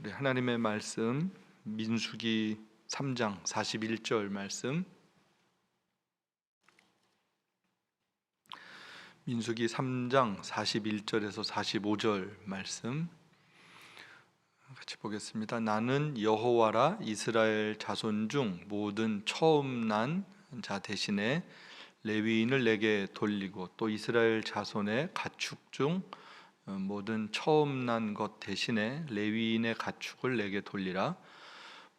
우리 하나님의 말씀 민수기 3장 41절 말씀, 민수기 3장 41절에서 45절 말씀 같이 보겠습니다. 나는 여호와라. 이스라엘 자손 중 모든 처음 난 자 대신에 레위인을 내게 돌리고 또 이스라엘 자손의 가축 중 모든 처음 난 것 대신에 레위인의 가축을 내게 돌리라.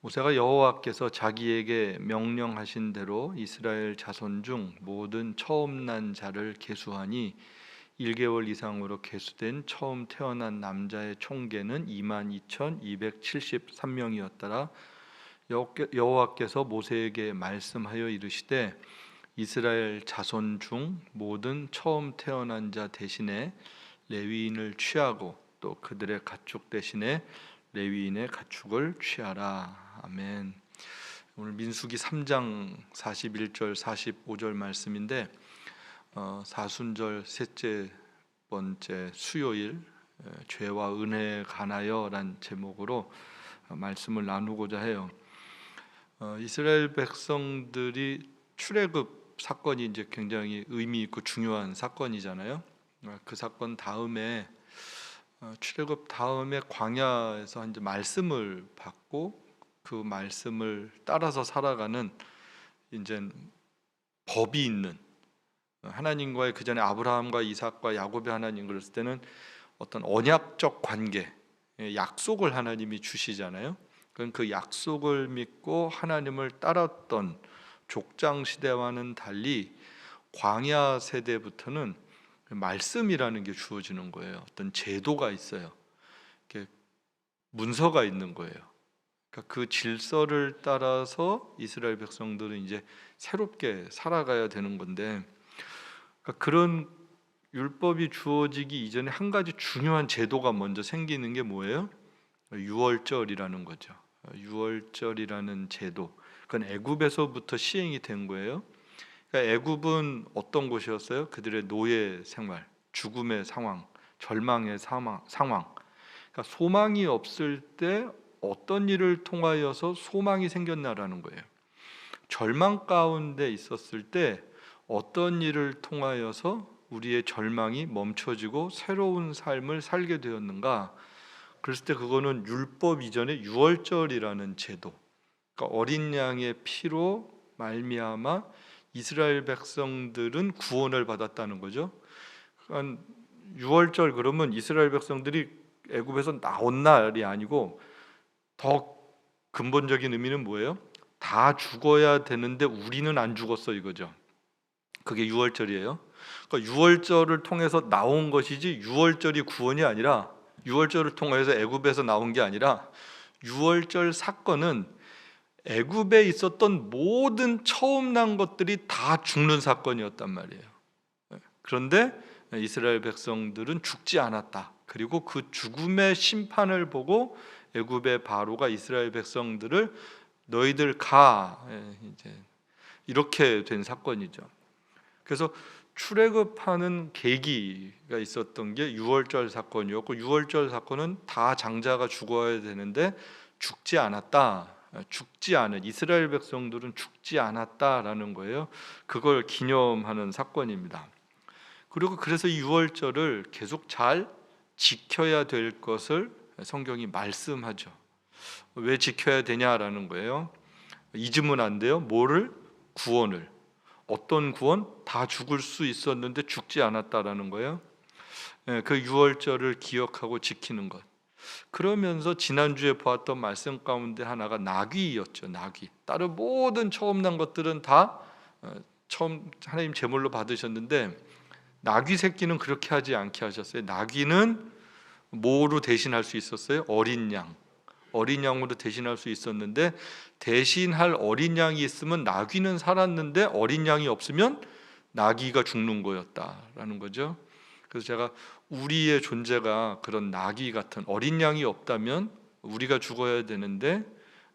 모세가 여호와께서 자기에게 명령하신 대로 이스라엘 자손 중 모든 처음 난 자를 계수하니 1개월 이상으로 계수된 처음 태어난 남자의 총계는 22,273명이었더라. 여호와께서 모세에게 말씀하여 이르시되 이스라엘 자손 중 모든 처음 태어난 자 대신에 레위인을 취하고 또 그들의 가축 대신에 레위인의 가축을 취하라. 아멘. 오늘 민수기 3장 41절 45절 말씀인데 사순절 셋째 번째 수요일 죄와 은혜에 관하여 란 제목으로 말씀을 나누고자 해요. 이스라엘 백성들이 출애굽 사건이 이제 굉장히 의미 있고 중요한 사건이잖아요. 그 사건 다음에 출애굽 다음에 광야에서 이제 말씀을 받고 그 말씀을 따라서 살아가는 이제 법이 있는, 하나님과의 그 전에 아브라함과 이삭과 야곱의 하나님 그랬을 때는 어떤 언약적 관계, 약속을 하나님이 주시잖아요. 그럼 그 약속을 믿고 하나님을 따랐던 족장 시대와는 달리 광야 세대부터는 말씀이라는 게 주어지는 거예요. 어떤 제도가 있어요. 이렇게 문서가 있는 거예요. 그러니까 그 질서를 따라서 이스라엘 백성들은 이제 새롭게 살아가야 되는 건데, 그러니까 그런 율법이 주어지기 이전에 한 가지 중요한 제도가 먼저 생기는 게 뭐예요? 유월절이라는 거죠. 유월절이라는 제도. 그건 애굽에서부터 시행이 된 거예요. 그러니까 애굽은 어떤 곳이었어요? 그들의 노예 생활, 죽음의 상황, 절망의 상황. 그러니까 소망이 없을 때 어떤 일을 통하여서 소망이 생겼나라는 거예요. 절망 가운데 있었을 때 어떤 일을 통하여서 우리의 절망이 멈춰지고 새로운 삶을 살게 되었는가? 그랬을 때 그거는 율법 이전의 유월절이라는 제도. 그러니까 어린 양의 피로 말미암아 이스라엘 백성들은 구원을 받았다는 거죠. 그러니까 유월절 그러면 이스라엘 백성들이 애굽에서 나온 날이 아니고 더 근본적인 의미는 뭐예요? 다 죽어야 되는데 우리는 안 죽었어 이거죠. 그게 유월절이에요. 그러니까 유월절을 통해서 나온 것이지 유월절이 구원이 아니라, 유월절을 통해서 애굽에서 나온 게 아니라 유월절 사건은 애굽에 있었던 모든 처음 난 것들이 다 죽는 사건이었단 말이에요. 그런데 이스라엘 백성들은 죽지 않았다. 그리고 그 죽음의 심판을 보고 애굽의 바로가 이스라엘 백성들을 너희들 가, 이제 이렇게 된 사건이죠. 그래서 출애굽하는 계기가 있었던 게 유월절 사건이었고, 유월절 사건은 다 장자가 죽어야 되는데 죽지 않았다. 죽지 않은 이스라엘 백성들은 죽지 않았다라는 거예요. 그걸 기념하는 사건입니다. 그리고 그래서 이 유월절을 계속 잘 지켜야 될 것을 성경이 말씀하죠. 왜 지켜야 되냐라는 거예요. 잊으면 안 돼요. 뭐를? 구원을. 어떤 구원? 다 죽을 수 있었는데 죽지 않았다라는 거예요. 그 유월절을 기억하고 지키는 것. 그러면서 지난주에 보았던 말씀 가운데 하나가 나귀였죠. 나귀. 다른 모든 처음 난 것들은 다 처음 하나님 제물로 받으셨는데 나귀 새끼는 그렇게 하지 않게 하셨어요. 나귀는 뭐로 대신할 수 있었어요? 어린 양. 어린 양으로 대신할 수 있었는데, 대신할 어린 양이 있으면 나귀는 살았는데 어린 양이 없으면 나귀가 죽는 거였다라는 거죠. 그래서 제가 우리의 존재가 그런 나귀 같은 어린 양이 없다면 우리가 죽어야 되는데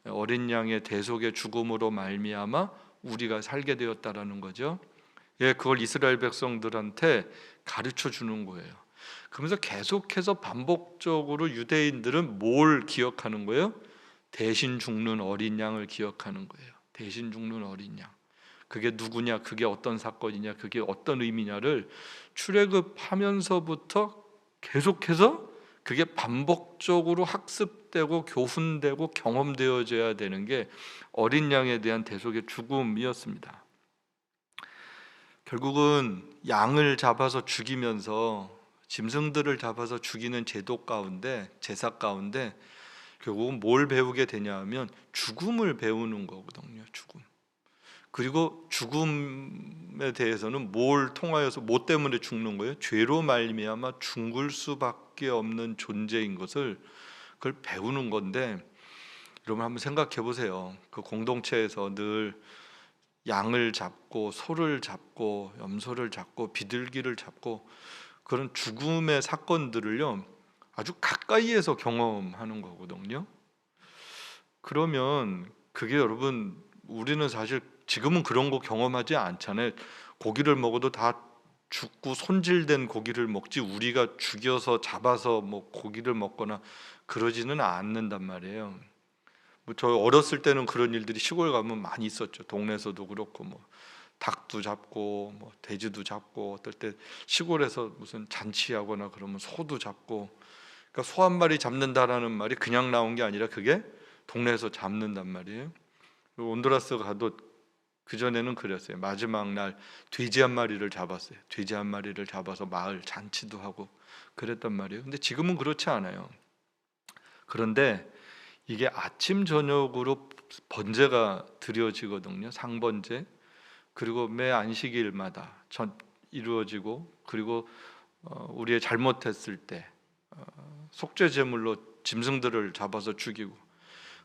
어린 양의 대속의 죽음으로 말미암아 우리가 살게 되었다라는 거죠. 예, 그걸 이스라엘 백성들한테 가르쳐 주는 거예요. 그러면서 계속해서 반복적으로 유대인들은 뭘 기억하는 거예요? 대신 죽는 어린 양을 기억하는 거예요. 대신 죽는 어린 양. 그게 누구냐, 그게 어떤 사건이냐, 그게 어떤 의미냐를 출애굽하면서부터 계속해서 그게 반복적으로 학습되고 교훈되고 경험되어져야 되는 게 어린 양에 대한 대속의 죽음이었습니다. 결국은 양을 잡아서 죽이면서 짐승들을 잡아서 죽이는 제도 가운데, 제사 가운데 결국은 뭘 배우게 되냐 하면 죽음을 배우는 거거든요. 죽음. 그리고 죽음에 대해서는 뭘 통하여서 뭐 때문에 죽는 거예요? 죄로 말미암아 죽을 수밖에 없는 존재인 것을 그걸 배우는 건데, 여러분 한번 생각해 보세요. 그 공동체에서 늘 양을 잡고 소를 잡고 염소를 잡고 비둘기를 잡고 그런 죽음의 사건들을요 아주 가까이에서 경험하는 거거든요. 그러면 그게 여러분, 우리는 사실 지금은 그런 거 경험하지 않잖아요. 고기를 먹어도 다 죽고 손질된 고기를 먹지, 우리가 죽여서 잡아서 뭐 고기를 먹거나 그러지는 않는단 말이에요. 뭐 저 어렸을 때는 그런 일들이 시골 가면 많이 있었죠. 동네에서도 그렇고 뭐 닭도 잡고 뭐 돼지도 잡고, 어떨 때 시골에서 무슨 잔치하거나 그러면 소도 잡고. 그러니까 소 한 마리 잡는다라는 말이 그냥 나온 게 아니라 그게 동네에서 잡는단 말이에요. 그리고 온두라스 가도 그 전에는 그랬어요. 마지막 날 돼지 한 마리를 잡았어요. 돼지 한 마리를 잡아서 마을 잔치도 하고 그랬단 말이에요. 근데 지금은 그렇지 않아요. 그런데 이게 아침 저녁으로 번제가 드려지거든요. 상번제. 그리고 매 안식일마다 이루어지고, 그리고 우리의 잘못했을 때 속죄 제물로 짐승들을 잡아서 죽이고.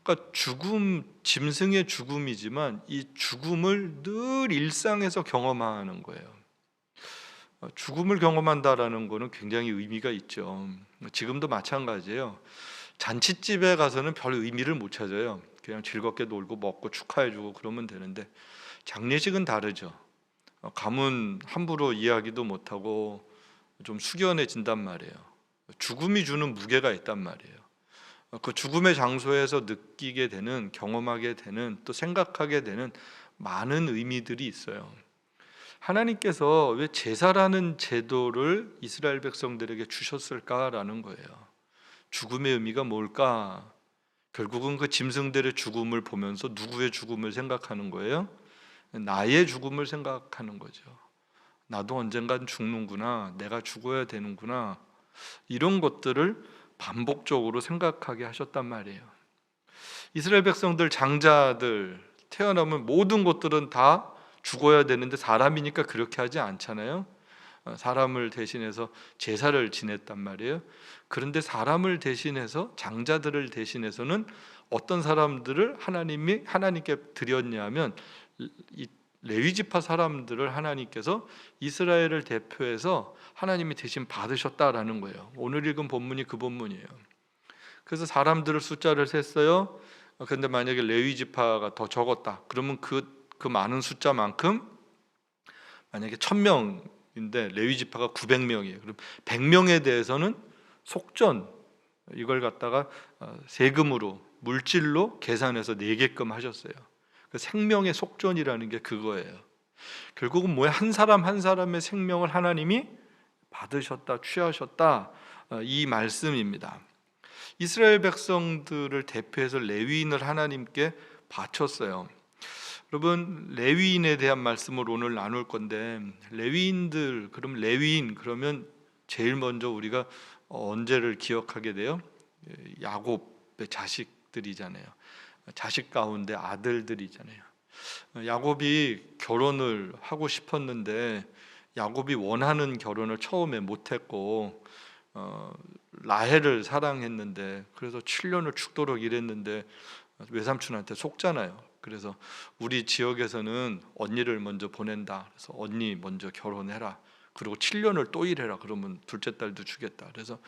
그러니까 죽음, 짐승의 죽음이지만 이 죽음을 늘 일상에서 경험하는 거예요. 죽음을 경험한다라는 거는 굉장히 의미가 있죠. 지금도 마찬가지예요. 잔치집에 가서는 별 의미를 못 찾아요. 그냥 즐겁게 놀고 먹고 축하해주고 그러면 되는데, 장례식은 다르죠. 가문 함부로 이야기도 못하고 좀 숙연해진단 말이에요. 죽음이 주는 무게가 있단 말이에요. 그 죽음의 장소에서 느끼게 되는, 경험하게 되는, 또 생각하게 되는 많은 의미들이 있어요. 하나님께서 왜 제사라는 제도를 이스라엘 백성들에게 주셨을까라는 거예요. 죽음의 의미가 뭘까? 결국은 그 짐승들의 죽음을 보면서 누구의 죽음을 생각하는 거예요? 나의 죽음을 생각하는 거죠. 나도 언젠간 죽는구나, 내가 죽어야 되는구나, 이런 것들을 반복적으로 생각하게 하셨단 말이에요. 이스라엘 백성들, 장자들 태어나면 모든 것들은 다 죽어야 되는데 사람이니까 그렇게 하지 않잖아요. 사람을 대신해서 제사를 지냈단 말이에요. 그런데 사람을 대신해서, 장자들을 대신해서는 어떤 사람들을 하나님이 하나님께 드렸냐면 이 레위 지파 사람들을 하나님께서 이스라엘을 대표해서 하나님이 대신 받으셨다라는 거예요. 오늘 읽은 본문이 그 본문이에요. 그래서 사람들을 숫자를 셌어요. 그런데 만약에 레위 지파가 더 적었다, 그러면 그 많은 숫자만큼, 만약에 1000명인데 레위 지파가 900명이에요. 그럼 100명에 대해서는 속전, 이걸 갖다가 세금으로, 물질로 계산해서 내게끔 하셨어요. 그 생명의 속전이라는 게 그거예요. 결국은 뭐야? 한 사람 한 사람의 생명을 하나님이 받으셨다, 취하셨다, 이 말씀입니다. 이스라엘 백성들을 대표해서 레위인을 하나님께 바쳤어요. 여러분, 레위인에 대한 말씀을 오늘 나눌 건데, 레위인들, 그럼 레위인 그러면 제일 먼저 우리가 언제를 기억하게 돼요? 야곱의 자식들이잖아요. 자식 가운데 아들들이잖아요. 야곱이 결혼을 하고 싶었는데 야곱이 원하는 결혼을 처음에 못했고, 라헬을 사랑했는데 그래서 7년을 죽도록 일했는데 외삼촌한테 속잖아요. 그래서 우리 지역에서는 언니를 먼저 보낸다. 그래서 언니 먼저 결혼해라. 그리고 7년을 또 일해라. 그러면 둘째 딸도 주겠다. 그래서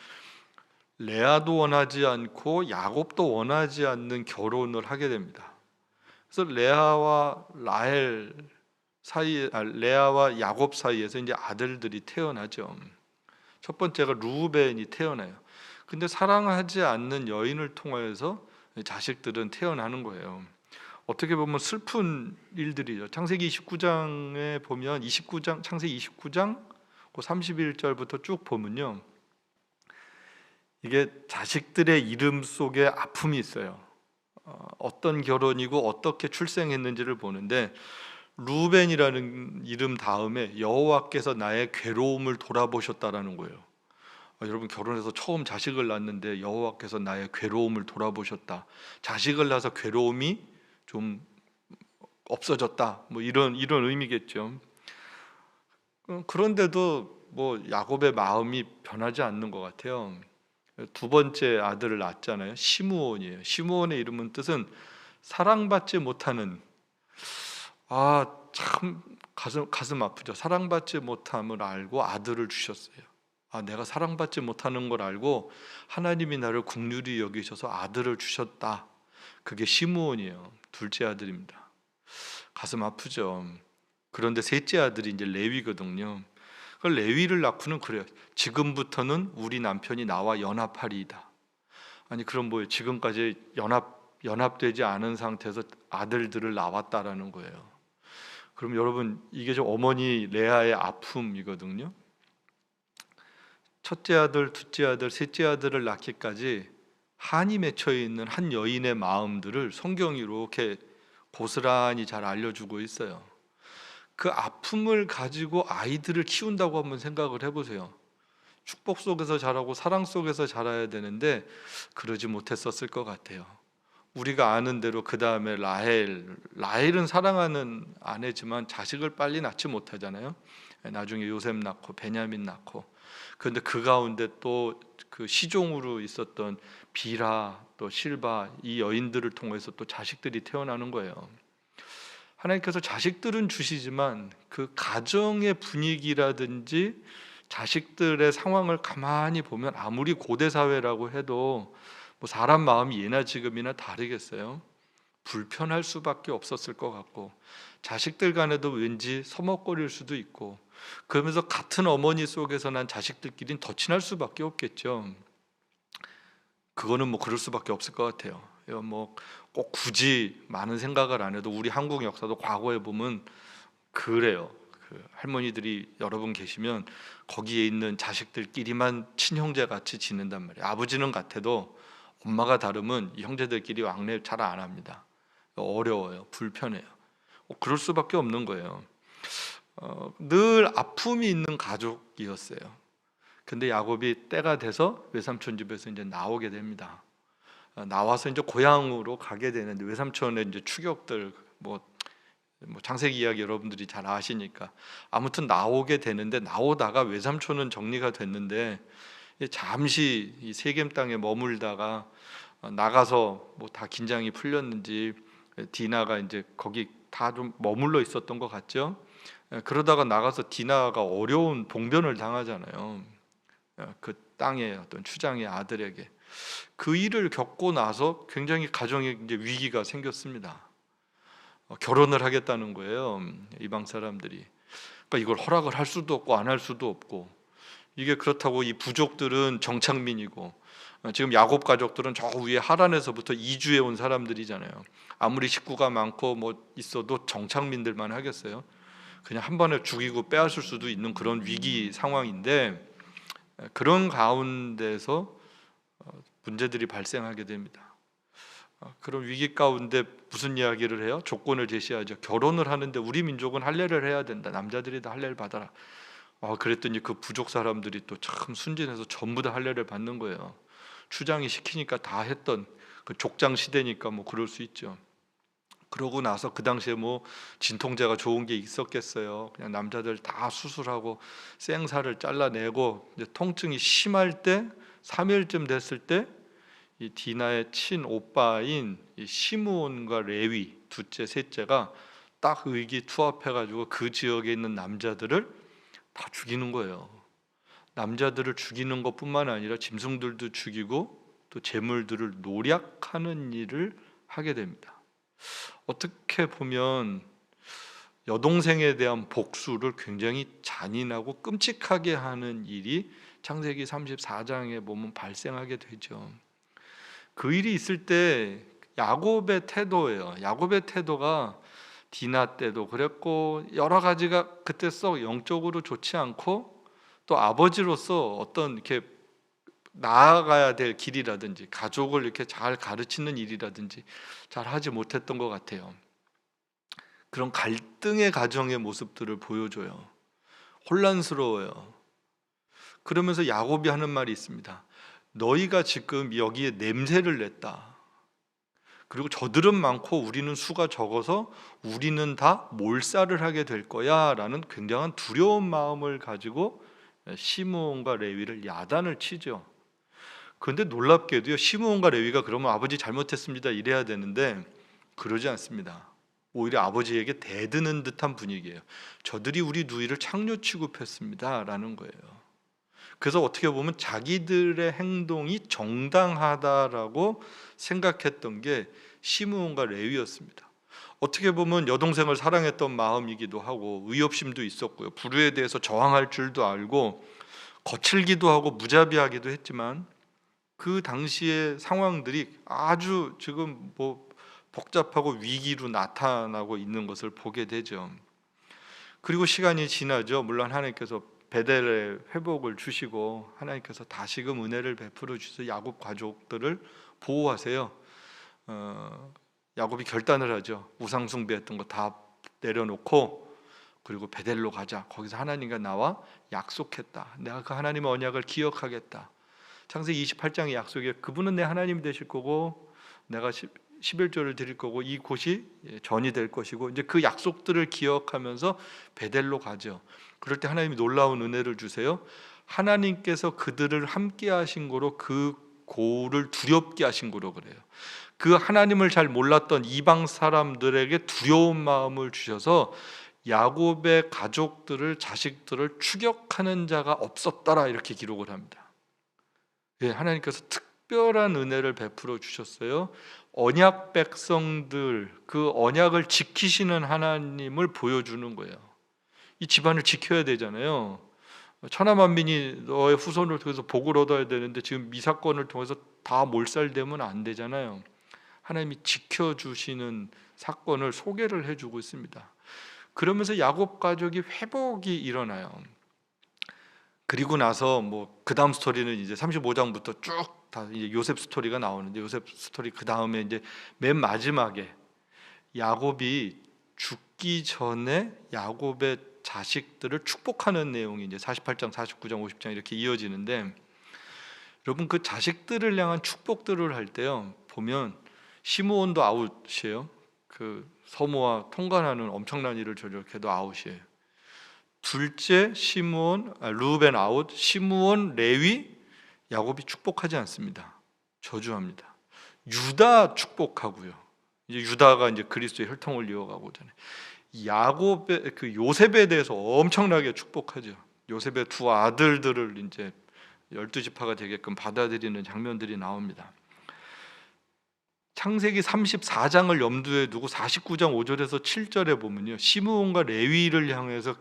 레아도 원하지 않고 야곱도 원하지 않는 결혼을 하게 됩니다. 그래서 레아와 라헬 사이, 레아와 야곱 사이에서 이제 아들들이 태어나죠. 첫 번째가 루벤이 태어나요. 근데 사랑하지 않는 여인을 통하여서 자식들은 태어나는 거예요. 어떻게 보면 슬픈 일들이죠. 창세기 29장에 보면 29장 창세기 29장 그 31절부터 쭉 보면요. 이게 자식들의 이름 속에 아픔이 있어요. 어떤 결혼이고 어떻게 출생했는지를 보는데 루벤이라는 이름 다음에 여호와께서 나의 괴로움을 돌아보셨다라는 거예요. 여러분 결혼해서 처음 자식을 낳는데 여호와께서 나의 괴로움을 돌아보셨다. 자식을 낳아서 괴로움이 좀 없어졌다. 뭐 이런 의미겠죠. 그런데도 뭐 야곱의 마음이 변하지 않는 것 같아요. 두 번째 아들을 낳았잖아요. 시므온이에요. 시므온의 이름은 뜻은 사랑받지 못하는, 참 가슴 아프죠. 사랑받지 못함을 알고 아들을 주셨어요. 내가 사랑받지 못하는 걸 알고 하나님이 나를 긍휼히 여기셔서 아들을 주셨다. 그게 시므온이에요. 둘째 아들입니다. 가슴 아프죠. 그런데 셋째 아들이 이제 레위거든요. 그 레위를 낳고는 그래요. 지금부터는 우리 남편이 나와 연합하리이다. 아니 그럼 뭐예요? 지금까지 연합되지 않은 상태에서 아들들을 낳았다라는 거예요. 그럼 여러분 이게 좀 어머니 레아의 아픔이거든요. 첫째 아들, 둘째 아들, 셋째 아들을 낳기까지 한이 맺혀 있는 한 여인의 마음들을 성경이 이렇게 고스란히 잘 알려주고 있어요. 그 아픔을 가지고 아이들을 키운다고 한번 생각을 해보세요. 축복 속에서 자라고 사랑 속에서 자라야 되는데 그러지 못했었을 것 같아요. 우리가 아는 대로 그 다음에 라헬은 사랑하는 아내지만 자식을 빨리 낳지 못하잖아요. 나중에 요셉 낳고 베냐민 낳고. 그런데 그 가운데 또 그 시종으로 있었던 비라 또 실바 이 여인들을 통해서 또 자식들이 태어나는 거예요. 하나님께서 자식들은 주시지만 그 가정의 분위기라든지 자식들의 상황을 가만히 보면 아무리 고대 사회라고 해도 뭐 사람 마음이 예나 지금이나 다르겠어요. 불편할 수밖에 없었을 것 같고 자식들 간에도 왠지 서먹거릴 수도 있고 그러면서 같은 어머니 속에서 난 자식들끼리는 더 친할 수밖에 없겠죠. 그거는 뭐 그럴 수밖에 없을 것 같아요. 뭐 꼭 굳이 많은 생각을 안 해도 우리 한국 역사도 과거에 보면 그래요. 그 할머니들이 여러 분 계시면 거기에 있는 자식들끼리만 친형제 같이 지낸단 말이에요. 아버지는 같아도 엄마가 다르면 이 형제들끼리 왕래 잘 안 합니다. 어려워요. 불편해요. 그럴 수밖에 없는 거예요. 늘 아픔이 있는 가족이었어요. 근데 야곱이 때가 돼서 외삼촌 집에서 이제 나오게 됩니다. 나와서 이제 고향으로 가게 되는데 외삼촌의 이제 추격들 뭐 창세기 이야기 여러분들이 잘 아시니까 아무튼 나오게 되는데 나오다가 외삼촌은 정리가 됐는데 잠시 이 세겜 땅에 머물다가 나가서 뭐 다 긴장이 풀렸는지 디나가 이제 거기 다 좀 머물러 있었던 것 같죠. 그러다가 나가서 디나가 어려운 봉변을 당하잖아요. 그 땅의 어떤 추장의 아들에게 그 일을 겪고 나서 굉장히 가정에 이제 위기가 생겼습니다. 결혼을 하겠다는 거예요. 이방 사람들이. 그러니까 이걸 허락을 할 수도 없고 안 할 수도 없고 이게 그렇다고 이 부족들은 정착민이고 지금 야곱 가족들은 저 위에 하란에서부터 이주해 온 사람들이잖아요. 아무리 식구가 많고 뭐 있어도 정착민들만 하겠어요. 그냥 한 번에 죽이고 빼앗을 수도 있는 그런 위기 상황인데 그런 가운데서 문제들이 발생하게 됩니다. 그런 위기 가운데 무슨 이야기를 해요? 조건을 제시하죠. 결혼을 하는데 우리 민족은 할례를 해야 된다. 남자들이 다 할례를 받아라. 그랬더니 그 부족 사람들이 또 참 순진해서 전부 다 할례를 받는 거예요. 추장이 시키니까 다 했던 그 족장 시대니까 뭐 그럴 수 있죠. 그러고 나서 그 당시에 뭐 진통제가 좋은 게 있었겠어요. 그냥 남자들 다 수술하고 생사를 잘라내고 이제 통증이 심할 때 3일쯤 됐을 때 이 디나의 친오빠인 이 시므온과 레위 둘째 셋째가 딱 의기투합해가지고 그 지역에 있는 남자들을 다 죽이는 거예요. 남자들을 죽이는 것뿐만 아니라 짐승들도 죽이고 또 재물들을 노략하는 일을 하게 됩니다. 어떻게 보면 여동생에 대한 복수를 굉장히 잔인하고 끔찍하게 하는 일이 창세기 34장에 보면 발생하게 되죠. 그 일이 있을 때 야곱의 태도예요. 야곱의 태도가 디나 때도 그랬고 여러 가지가 그때 썩 영적으로 좋지 않고, 또 아버지로서 어떤 이렇게 나아가야 될 길이라든지 가족을 이렇게 잘 가르치는 일이라든지 잘 하지 못했던 것 같아요. 그런 갈등의 가정의 모습들을 보여줘요. 혼란스러워요. 그러면서 야곱이 하는 말이 있습니다. 너희가 지금 여기에 냄새를 냈다. 그리고 저들은 많고 우리는 수가 적어서 우리는 다 몰살을 하게 될 거야 라는 굉장한 두려운 마음을 가지고 시므온과 레위를 야단을 치죠. 그런데 놀랍게도요, 시므온과 레위가 그러면 아버지 잘못했습니다 이래야 되는데 그러지 않습니다. 오히려 아버지에게 대드는 듯한 분위기예요. 저들이 우리 누이를 창녀 취급했습니다 라는 거예요. 그래서 어떻게 보면 자기들의 행동이 정당하다라고 생각했던 게 시므온과 레위였습니다. 어떻게 보면 여동생을 사랑했던 마음이기도 하고 의협심도 있었고요, 불의에 대해서 저항할 줄도 알고 거칠기도 하고 무자비하기도 했지만 그 당시의 상황들이 아주 지금 복잡하고 위기로 나타나고 있는 것을 보게 되죠. 그리고 시간이 지나죠. 물론 하나님께서 베델의 회복을 주시고 하나님께서 다시금 은혜를 베풀어 주셔서 야곱 가족들을 보호하세요. 야곱이 결단을 하죠. 우상 숭배했던 거 다 내려놓고 그리고 베델로 가자. 거기서 하나님과 나와 약속했다. 내가 그 하나님의 언약을 기억하겠다. 창세기 28장의 약속에 그분은 내 하나님이 되실 거고 내가 11조를 드릴 거고 이 곳이 전이 될 것이고, 이제 그 약속들을 기억하면서 베델로 가죠. 그럴 때 하나님이 놀라운 은혜를 주세요. 하나님께서 그들을 함께 하신 거로 그 고를 두렵게 하신 거로 그래요. 그 하나님을 잘 몰랐던 이방 사람들에게 두려운 마음을 주셔서 야곱의 가족들을, 자식들을 추격하는 자가 없었더라 이렇게 기록을 합니다. 하나님께서 특별한 은혜를 베풀어 주셨어요. 언약 백성들, 그 언약을 지키시는 하나님을 보여주는 거예요. 이 집안을 지켜야 되잖아요. 천하만민이 너의 후손을 통해서 복을 얻어야 되는데 지금 이 사건을 통해서 다 몰살되면 안 되잖아요. 하나님이 지켜주시는 사건을 소개를 해주고 있습니다. 그러면서 야곱 가족이 회복이 일어나요. 그리고 나서 그 다음 스토리는 이제 35장부터 쭉 다 이제 요셉 스토리가 나오는데, 요셉 스토리 그 다음에 이제 맨 마지막에 야곱이 죽기 전에 야곱의 자식들을 축복하는 내용이 이제 48장, 49장, 50장 이렇게 이어지는데, 여러분 그 자식들을 향한 축복들을 할 때요 보면 시므온도 아웃이에요. 그 서모와 통관하는 엄청난 일을 저지르게도 아웃이에요. 둘째 루벤 아웃, 시므온, 레위, 야곱이 축복하지 않습니다. 저주합니다. 유다 축복하고요. 이제 유다가 이제 그리스도의 혈통을 이어가고잖아요. 야곱의 그 요셉에 대해서 엄청나게 축복하죠. 요셉의 두 아들들을 이제 12지파가 되게끔 받아들이는 장면들이 나옵니다. 창세기 34장을 염두에 두고 49장 5절에서 7절에 보면요, 시므온과 레위를 향해서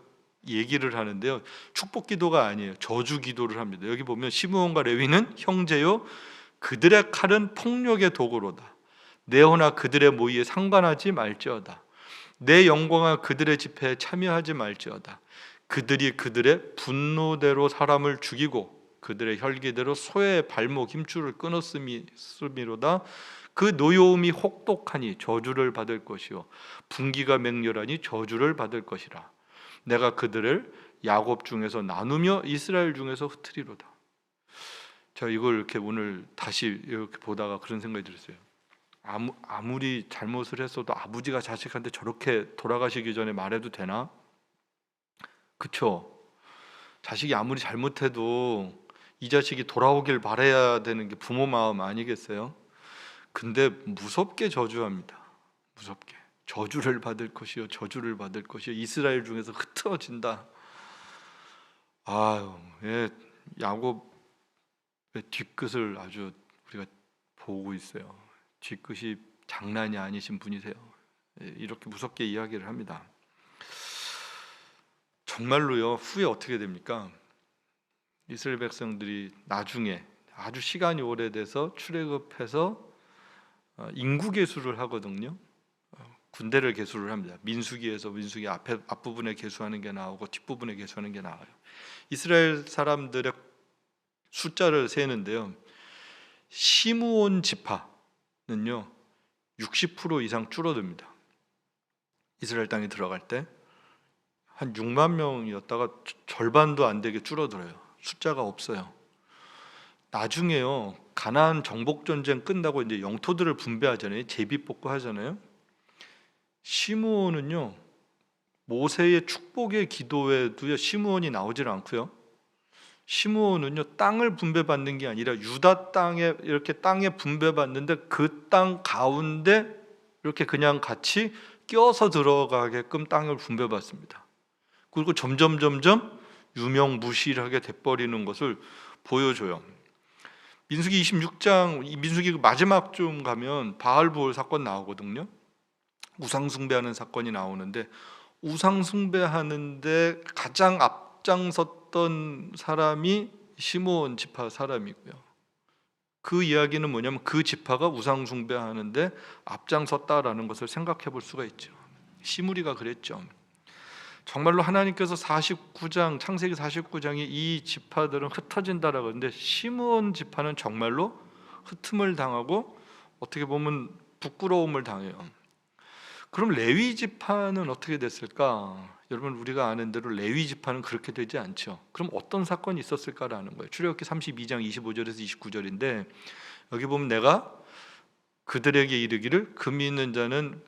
얘기를 하는데요, 축복 기도가 아니에요. 저주 기도를 합니다. 여기 보면 시므온과 레위는 형제요 그들의 칼은 폭력의 도구로다. 내 혼아 그들의 모의에 상관하지 말지어다. 내 영광아 그들의 집회에 참여하지 말지어다. 그들이 그들의 분노대로 사람을 죽이고 그들의 혈기대로 소의 발목 힘줄을 끊었음이로다. 그 노여움이 혹독하니 저주를 받을 것이요 분기가 맹렬하니 저주를 받을 것이라. 내가 그들을 야곱 중에서 나누며 이스라엘 중에서 흩으리로다. 제가 이걸 이렇게 오늘 다시 이렇게 보다가 그런 생각이 들었어요. 아무리 잘못을 했어도 아버지가 자식한테 저렇게 돌아가시기 전에 말해도 되나? 그쵸? 자식이 아무리 잘못해도 이 자식이 돌아오길 바라야 되는 게 부모 마음 아니겠어요? 근데 무섭게 저주합니다. 무섭게. 저주를 받을 것이요 저주를 받을 것이요 이스라엘 중에서 흩어진다. 아유, 야곱의 뒤끝을 아주 우리가 보고 있어요. 뒤끝이 장난이 아니신 분이세요. 이렇게 무섭게 이야기를 합니다. 정말로요, 후에 어떻게 됩니까? 이스라엘 백성들이 나중에 아주 시간이 오래돼서 출애굽해서 인구 계수를 하거든요. 군대를 계수를 합니다. 민수기에서 민수기 앞부분에 계수하는 게 나오고 뒷부분에 계수하는 게 나와요. 이스라엘 사람들의 숫자를 세는데요. 시므온 지파는요 60% 이상 줄어듭니다. 이스라엘 땅에 들어갈 때 한 6만 명이었다가 절반도 안 되게 줄어들어요. 숫자가 없어요. 나중에요 가나안 정복 전쟁 끝나고 이제 영토들을 분배하잖아요. 제비 뽑고 하잖아요. 시므온은요 모세의 축복의 기도에도요 시므온이 나오질 않고요. 시므온은요 땅을 분배받는 게 아니라 유다 땅에 이렇게 땅에 분배받는데 그 땅 가운데 이렇게 그냥 같이 껴서 들어가게끔 땅을 분배받습니다. 그리고 점점 유명무실하게 돼버리는 것을 보여줘요. 민수기 26장 민수기 마지막 쯤 가면 바알부올 사건 나오거든요. 우상숭배하는 사건이 나오는데 우상숭배하는데 가장 앞장섰던 사람이 시므온 지파 사람이고요. 그 이야기는 뭐냐면 그 지파가 우상숭배하는데 앞장섰다라는 것을 생각해 볼 수가 있죠. 시므리가 그랬죠. 정말로 하나님께서 49장 창세기 49장에 이 지파들은 흩어진다라고 하는데 시므온 지파는 정말로 흩음을 당하고 어떻게 보면 부끄러움을 당해요. 그럼 레위 지파는 어떻게 됐을까? 여러분 우리가 아는 대로 레위 지파는 그렇게 되지 않죠. 그럼 어떤 사건이 있었을까라는 거예요. 출애굽기 32장 25절에서 29절인데 여기 보면 내가 그들에게 이르기를 금 있는 자는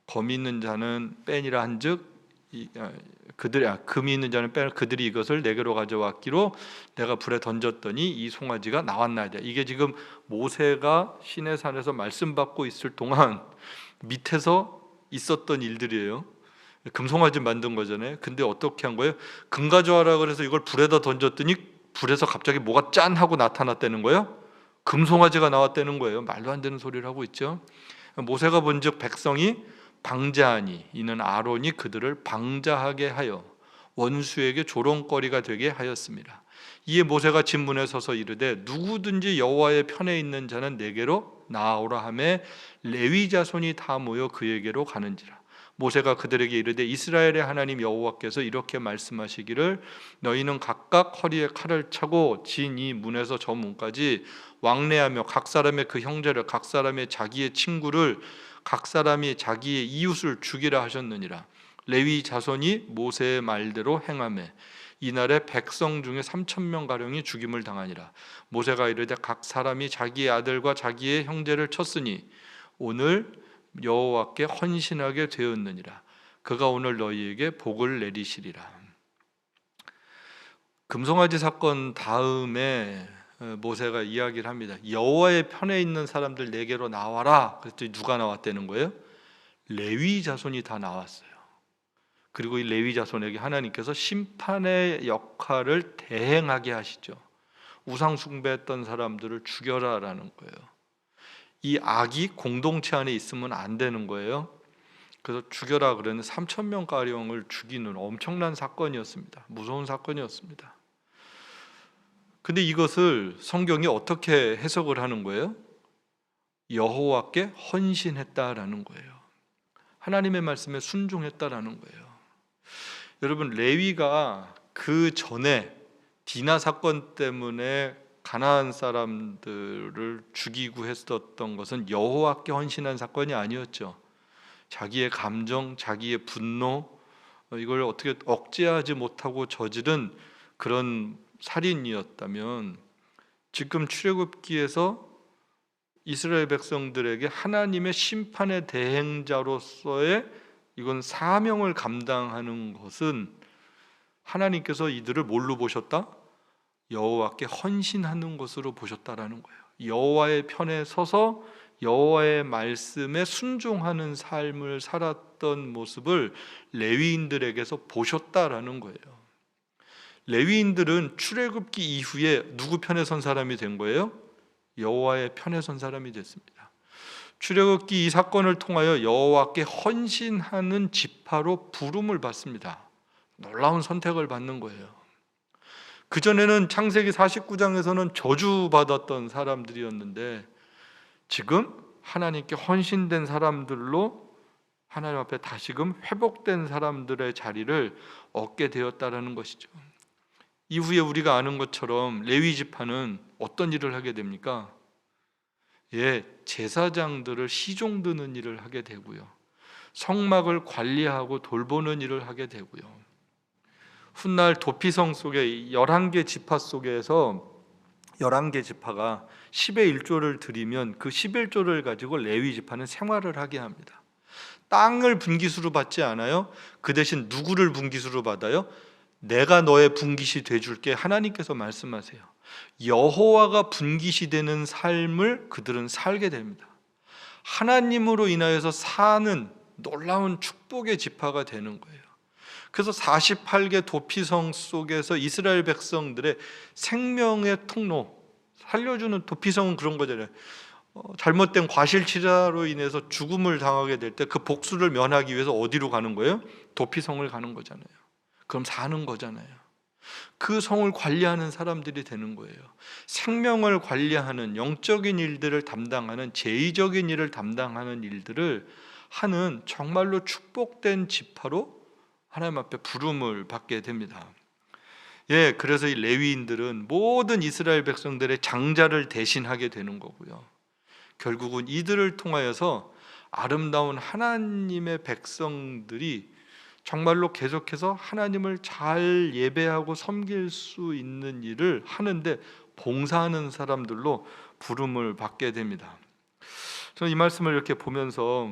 검 있는 자는 빼니라 한즉 금이 있는 자는 빼라 그들이 이것을 내게로 가져왔기로 내가 불에 던졌더니 이 송아지가 나왔나이다. 이게 지금 모세가 시내산에서 말씀 받고 있을 동안 밑에서 있었던 일들이에요. 금송아지 만든 거잖아요. 근데 어떻게 한 거예요? 금 가져와라 그래서 이걸 불에다 던졌더니 불에서 갑자기 뭐가 짠 하고 나타났다는 거예요. 금송아지가 나왔다는 거예요. 말도 안 되는 소리를 하고 있죠. 모세가 본즉 백성이 방자하니 이는 아론이 그들을 방자하게 하여 원수에게 조롱거리가 되게 하였습니다. 이에 모세가 진문에 서서 이르되 누구든지 여호와의 편에 있는 자는 내게로 나아오라 하매 레위 자손이 다 모여 그에게로 가는지라. 모세가 그들에게 이르되 이스라엘의 하나님 여호와께서 이렇게 말씀하시기를 너희는 각각 허리에 칼을 차고 진 이 문에서 저 문까지 왕래하며 각 사람의 그 형제를 각 사람의 자기의 친구를 각 사람이 자기의 이웃을 죽이라 하셨느니라. 레위 자손이 모세의 말대로 행하매 이날에 백성 중에 3,000명 가량이 죽임을 당하니라. 모세가 이르되 각 사람이 자기의 아들과 자기의 형제를 쳤으니 오늘 여호와께 헌신하게 되었느니라. 그가 오늘 너희에게 복을 내리시리라. 금송아지 사건 다음에 모세가 이야기를 합니다. 여호와의 편에 있는 사람들 내게로 나와라. 그랬더니 누가 나왔다는 거예요? 레위 자손이 다 나왔어요. 그리고 이 레위 자손에게 하나님께서 심판의 역할을 대행하게 하시죠. 우상 숭배했던 사람들을 죽여라라는 거예요. 이 악이 공동체 안에 있으면 안 되는 거예요. 그래서 죽여라 그러는 3,000명 가량을 죽이는 엄청난 사건이었습니다. 무서운 사건이었습니다. 근데 이것을 성경이 어떻게 해석을 하는 거예요? 여호와께 헌신했다라는 거예요. 하나님의 말씀에 순종했다라는 거예요. 여러분 레위가 그 전에 디나 사건 때문에 가나안 사람들을 죽이고 했었던 것은 여호와께 헌신한 사건이 아니었죠. 자기의 감정, 자기의 분노 이걸 어떻게 억제하지 못하고 저지른 그런 살인이었다면 지금 출애굽기에서 이스라엘 백성들에게 하나님의 심판의 대행자로서의 이건 사명을 감당하는 것은 하나님께서 이들을 뭘로 보셨다? 여호와께 헌신하는 것으로 보셨다라는 거예요. 여호와의 편에 서서 여호와의 말씀에 순종하는 삶을 살았던 모습을 레위인들에게서 보셨다라는 거예요. 레위인들은 출애굽기 이후에 누구 편에 선 사람이 된 거예요? 여호와의 편에 선 사람이 됐습니다. 출애굽기 이 사건을 통하여 여호와께 헌신하는 지파로 부름을 받습니다. 놀라운 선택을 받는 거예요. 그전에는 창세기 49장에서는 저주받았던 사람들이었는데 지금 하나님께 헌신된 사람들로 하나님 앞에 다시금 회복된 사람들의 자리를 얻게 되었다라는 것이죠. 이후에 우리가 아는 것처럼 레위 지파는 어떤 일을 하게 됩니까? 제사장들을 시종드는 일을 하게 되고요, 성막을 관리하고 돌보는 일을 하게 되고요, 훗날 도피성 속에 11개 지파 속에서 11개 지파가 10의 1조를 드리면 그 11조를 가지고 레위 지파는 생활을 하게 합니다. 땅을 분기수로 받지 않아요. 그 대신 누구를 분기수로 받아요? 내가 너의 분깃이 돼줄게. 하나님께서 말씀하세요. 여호와가 분깃이 되는 삶을 그들은 살게 됩니다. 하나님으로 인하여서 사는 놀라운 축복의 지파가 되는 거예요. 그래서 48개 도피성 속에서 이스라엘 백성들의 생명의 통로, 살려주는, 도피성은 그런 거잖아요. 잘못된 과실치사로 인해서 죽음을 당하게 될 때 그 복수를 면하기 위해서 어디로 가는 거예요? 도피성을 가는 거잖아요. 그럼 사는 거잖아요. 그 성을 관리하는 사람들이 되는 거예요. 생명을 관리하는, 영적인 일들을 담당하는, 제의적인 일을 담당하는 일들을 하는 정말로 축복된 지파로 하나님 앞에 부름을 받게 됩니다. 그래서 이 레위인들은 모든 이스라엘 백성들의 장자를 대신하게 되는 거고요, 결국은 이들을 통하여서 아름다운 하나님의 백성들이 정말로 계속해서 하나님을 잘 예배하고 섬길 수 있는 일을 하는데 봉사하는 사람들로 부름을 받게 됩니다. 저는 이 말씀을 이렇게 보면서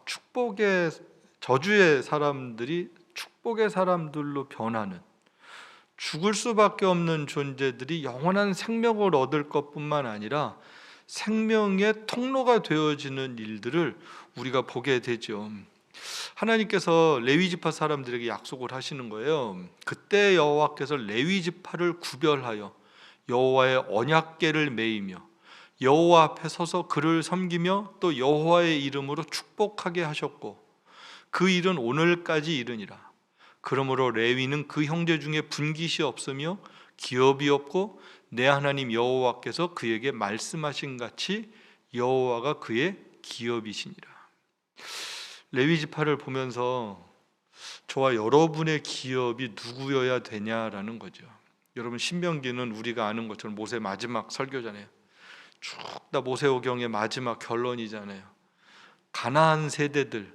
축복의, 저주의 사람들이 축복의 사람들로 변하는, 죽을 수밖에 없는 존재들이 영원한 생명을 얻을 것뿐만 아니라 생명의 통로가 되어지는 일들을 우리가 보게 되죠. 하나님께서 레위 지파 사람들에게 약속을 하시는 거예요. 그때 여호와께서 레위 지파를 구별하여 여호와의 언약궤를 메이며 여호와 앞에 서서 그를 섬기며 또 여호와의 이름으로 축복하게 하셨고 그 일은 오늘까지 이르니라. 그러므로 레위는 그 형제 중에 분깃이 없으며 기업이 없고 내 하나님 여호와께서 그에게 말씀하신 같이 여호와가 그의 기업이시니라. 레위 지파를 보면서 저와 여러분의 기업이 누구여야 되냐라는 거죠. 여러분, 신명기는 우리가 아는 것처럼 모세 마지막 설교잖아요. 쭉 다 모세오경의 마지막 결론이잖아요. 가나안 세대들,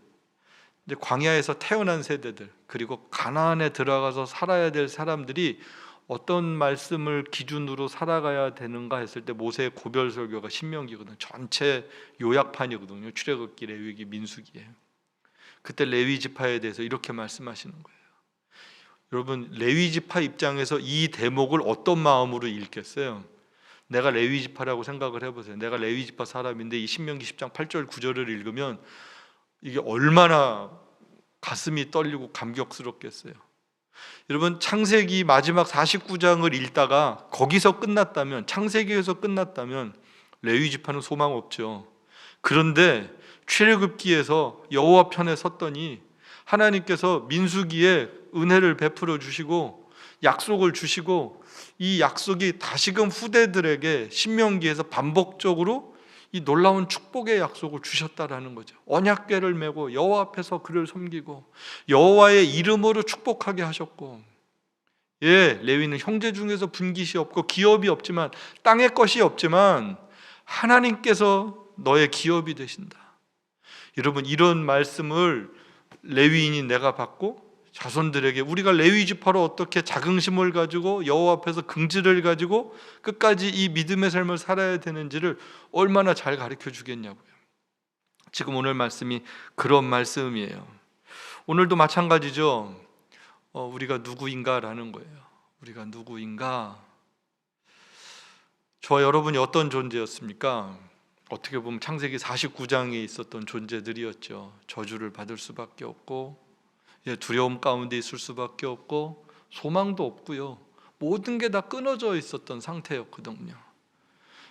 이제 광야에서 태어난 세대들, 그리고 가나안에 들어가서 살아야 될 사람들이 어떤 말씀을 기준으로 살아가야 되는가 했을 때 모세의 고별 설교가 신명기거든요. 전체 요약판이거든요. 출애굽기, 레위기, 민수기에. 그때 레위 지파에 대해서 이렇게 말씀하시는 거예요. 여러분, 레위 지파 입장에서 이 대목을 어떤 마음으로 읽겠어요? 내가 레위 지파라고 생각을 해보세요. 내가 레위 지파 사람인데 이 신명기 10장 8절 9절을 읽으면 이게 얼마나 가슴이 떨리고 감격스럽겠어요. 여러분, 창세기 마지막 49장을 읽다가 거기서 끝났다면, 창세기에서 끝났다면 레위 지파는 소망 없죠. 그런데 출애굽기에서 여호와 편에 섰더니 하나님께서 민수기에 은혜를 베풀어 주시고 약속을 주시고 이 약속이 다시금 후대들에게 신명기에서 반복적으로 이 놀라운 축복의 약속을 주셨다라는 거죠. 언약궤를 메고 여호와 앞에서 그를 섬기고 여호와의 이름으로 축복하게 하셨고, 레위는 형제 중에서 분깃이 없고 기업이 없지만, 땅의 것이 없지만 하나님께서 너의 기업이 되신다. 여러분, 이런 말씀을 레위인이 내가 받고 자손들에게, 우리가 레위 지파로 어떻게 자긍심을 가지고 여호와 앞에서 긍지를 가지고 끝까지 이 믿음의 삶을 살아야 되는지를 얼마나 잘 가르쳐 주겠냐고요. 지금 오늘 말씀이 그런 말씀이에요. 오늘도 마찬가지죠. 우리가 누구인가라는 거예요. 우리가 누구인가? 저와 여러분이 어떤 존재였습니까? 어떻게 보면 창세기 49장에 있었던 존재들이었죠. 저주를 받을 수밖에 없고, 두려움 가운데 있을 수밖에 없고, 소망도 없고요. 모든 게 다 끊어져 있었던 상태였거든요.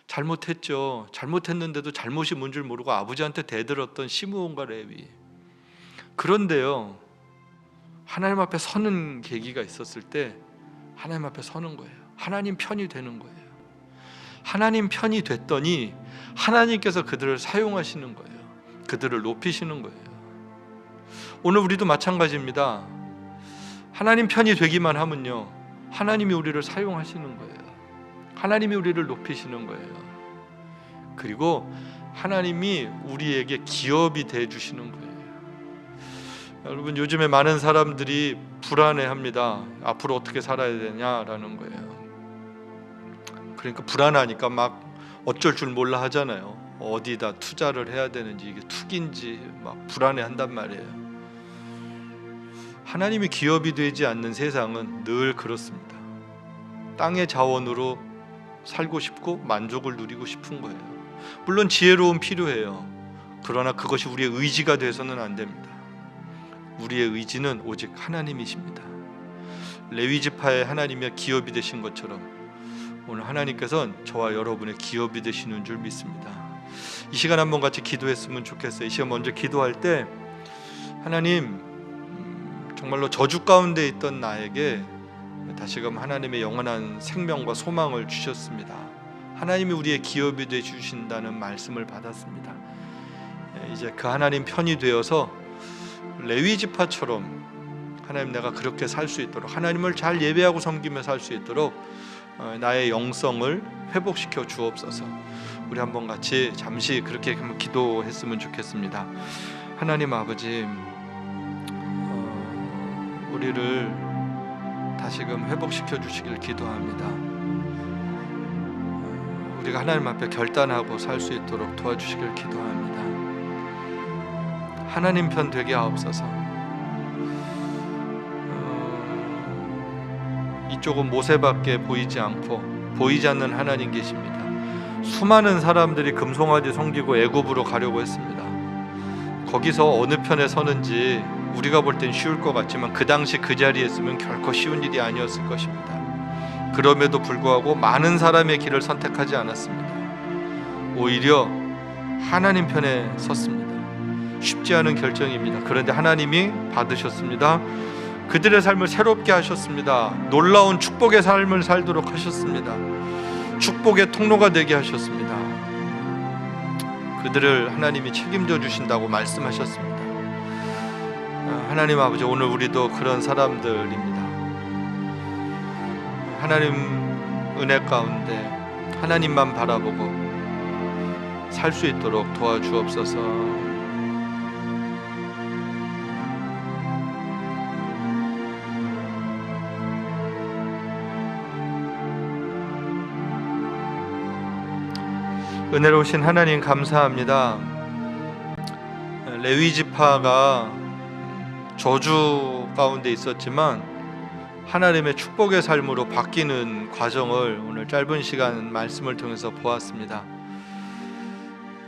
잘못했죠. 잘못했는데도 잘못이 뭔 줄 모르고 아버지한테 대들었던 시므온과 레위. 그런데요, 하나님 앞에 서는 계기가 있었을 때 하나님 앞에 서는 거예요. 하나님 편이 되는 거예요. 하나님 편이 됐더니 하나님께서 그들을 사용하시는 거예요. 그들을 높이시는 거예요. 오늘 우리도 마찬가지입니다. 하나님 편이 되기만 하면요, 하나님이 우리를 사용하시는 거예요. 하나님이 우리를 높이시는 거예요. 그리고 하나님이 우리에게 기업이 돼 주시는 거예요. 여러분, 요즘에 많은 사람들이 불안해합니다. 앞으로 어떻게 살아야 되냐라는 거예요. 그러니까 불안하니까 막 어쩔 줄 몰라 하잖아요. 어디다 투자를 해야 되는지, 이게 투기인지 막 불안해한단 말이에요. 하나님이 기업이 되지 않는 세상은 늘 그렇습니다. 땅의 자원으로 살고 싶고 만족을 누리고 싶은 거예요. 물론 지혜로움 필요해요. 그러나 그것이 우리의 의지가 돼서는 안 됩니다. 우리의 의지는 오직 하나님이십니다. 레위 지파의 하나님의 기업이 되신 것처럼 오늘 하나님께서는 저와 여러분의 기업이 되시는 줄 믿습니다. 이 시간 한번 같이 기도했으면 좋겠어요. 이 시간 먼저 기도할 때, 하나님, 정말로 저주 가운데 있던 나에게 다시금 하나님의 영원한 생명과 소망을 주셨습니다. 하나님이 우리의 기업이 되어 주신다는 말씀을 받았습니다. 이제 그 하나님 편이 되어서 레위 지파처럼 하나님, 내가 그렇게 살 수 있도록, 하나님을 잘 예배하고 섬기며 살 수 있도록 나의 영성을 회복시켜 주옵소서. 우리 한번 같이 잠시 그렇게 기도했으면 좋겠습니다. 하나님 아버지, 우리를 다시금 회복시켜 주시길 기도합니다. 우리가 하나님 앞에 결단하고 살 수 있도록 도와주시길 기도합니다. 하나님 편 되게 하옵소서. 이쪽은 모세밖에 보이지 않고 보이지 않는 하나님 계십니다. 수많은 사람들이 금송아지 섬기고 애굽으로 가려고 했습니다. 거기서 어느 편에 서는지 우리가 볼 땐 쉬울 것 같지만 그 당시 그 자리에 있으면 결코 쉬운 일이 아니었을 것입니다. 그럼에도 불구하고 많은 사람의 길을 선택하지 않았습니다. 오히려 하나님 편에 섰습니다. 쉽지 않은 결정입니다. 그런데 하나님이 받으셨습니다. 그들의 삶을 새롭게 하셨습니다. 놀라운 축복의 삶을 살도록 하셨습니다. 축복의 통로가 되게 하셨습니다. 그들을 하나님이 책임져 주신다고 말씀하셨습니다. 하나님 아버지, 오늘 우리도 그런 사람들입니다. 하나님 은혜 가운데 하나님만 바라보고 살 수 있도록 도와주옵소서. 은혜로우신 하나님 감사합니다. 레위 지파가 저주 가운데 있었지만 하나님의 축복의 삶으로 바뀌는 과정을 오늘 짧은 시간 말씀을 통해서 보았습니다.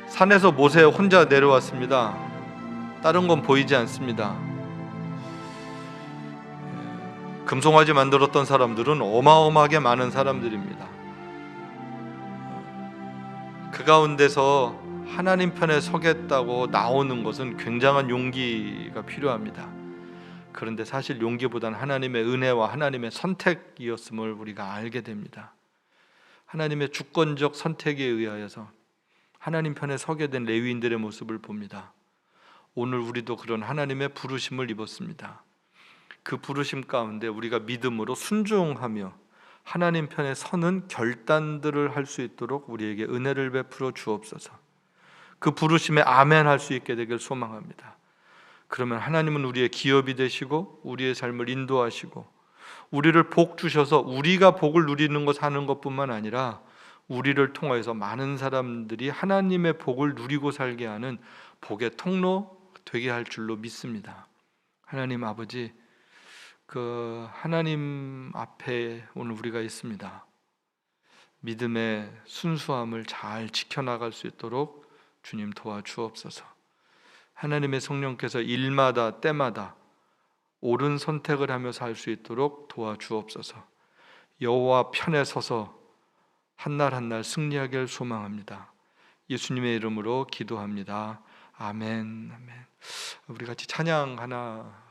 산에서 모세 혼자 내려왔습니다. 다른 건 보이지 않습니다. 금송아지 만들었던 사람들은 어마어마하게 많은 사람들입니다. 그 가운데서 하나님 편에 서겠다고 나오는 것은 굉장한 용기가 필요합니다. 그런데 사실 용기보다는 하나님의 은혜와 하나님의 선택이었음을 우리가 알게 됩니다. 하나님의 주권적 선택에 의하여서 하나님 편에 서게 된 레위인들의 모습을 봅니다. 오늘 우리도 그런 하나님의 부르심을 입었습니다. 그 부르심 가운데 우리가 믿음으로 순종하며 하나님 편에 서는 결단들을 할 수 있도록 우리에게 은혜를 베풀어 주옵소서. 그 부르심에 아멘 할 수 있게 되길 소망합니다. 그러면 하나님은 우리의 기업이 되시고 우리의 삶을 인도하시고 우리를 복 주셔서 우리가 복을 누리는 것 사는 것뿐만 아니라 우리를 통하여서 많은 사람들이 하나님의 복을 누리고 살게 하는 복의 통로 되게 할 줄로 믿습니다. 하나님 아버지, 그 하나님 앞에 오늘 우리가 있습니다. 믿음의 순수함을 잘 지켜나갈 수 있도록 주님 도와주옵소서. 하나님의 성령께서 일마다 때마다 옳은 선택을 하며 살 수 있도록 도와주옵소서. 여호와 편에 서서 한날 한날 승리하길 소망합니다. 예수님의 이름으로 기도합니다. 아멘. 아멘. 우리 같이 찬양 하나